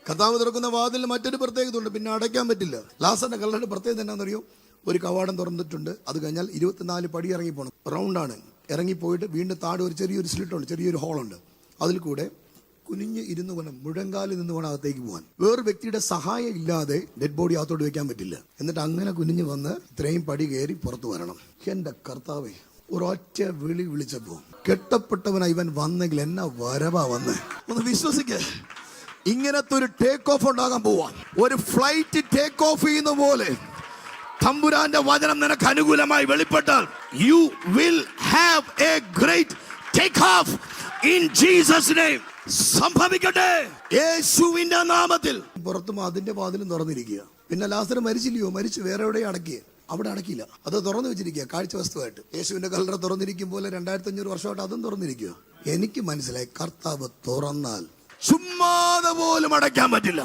കർത്താവ് തുറക്കുന്ന വാതിലിന് മറ്റൊരു പ്രത്യേകത ഉണ്ട്, പിന്നെ അടയ്ക്കാൻ പറ്റില്ല. ലാസറിന്റെ കല്ലറയുടെ പ്രത്യേകത എന്നാണെന്നറിയോ? ഒരു കവാടം തുറന്നിട്ടുണ്ട്, അത് കഴിഞ്ഞാൽ 24 പടി ഇറങ്ങി പോകണം. റൗണ്ടാണ്. ഇറങ്ങിപ്പോയിട്ട് വീണ്ടും താഴെ ഒരു ചെറിയൊരു സ്ലിട്ടുണ്ട്, ചെറിയൊരു ഹോളുണ്ട്. അതിൽ കൂടെ കുനിഞ്ഞ് ഇരുന്ന് വേണം, മുഴങ്കാലിൽ നിന്ന് വേണം അകത്തേക്ക് പോകാൻ. വേറൊരു വ്യക്തിയുടെ സഹായം ഇല്ലാതെ ഡെഡ് ബോഡി അകത്തോട്ട് വെക്കാൻ പറ്റില്ല. എന്നിട്ട് അങ്ങനെ കുനിഞ്ഞ് വന്ന് ഇത്രയും പടി കയറി പുറത്തു വരണം. എന്റെ കർത്താവേ, ഒരൊറ്റ വിളിച്ചപ്പോ കെട്ടപ്പെട്ടവനാ ഇവൻ വന്നെങ്കിൽ എന്നാ വരവാ വന്ന്. ഒന്ന് വിശ്വസിക്ക, ഇങ്ങനത്തെ ഒരു ടേക്ക് ഓഫ് ഉണ്ടാകാൻ പോവാൻ. ഒരു ഫ്ലൈറ്റ് ടേക്ക് ഓഫ് ചെയ്യുന്ന പോലെ തമ്പുരാന്റെ വചനം നിനക്ക് അനുകൂലമായി വെളിപ്പെട്ടാൽ you will have a great take off in Jesus name. സംഭവിക്കട്ടെ യേശുവിന്റെ നാമത്തിൽ. പുറത്തും അതിന്റെ വാതിലും തുറന്നിരിക്കുക. പിന്നെ ലാസർ മരിച്ചില്ലയോ? മരിച്ചു വേറെ എവിടെയും അടക്കിയ, അവിടെ അടക്കില്ല, അത് തുറന്നു വെച്ചിരിക്കുക കാഴ്ച വസ്തുവായിട്ട്. യേശുവിന്റെ കല്ലറ തുറന്നിരിക്കും പോലെ 2500 വർഷമായിട്ട് അതും തുറന്നിരിക്കുക. എനിക്ക് മനസ്സിലായി, കർത്താവ് തുറന്നാൽ ചുമ്മാതെ പോലും അടയ്ക്കാൻ പറ്റില്ല.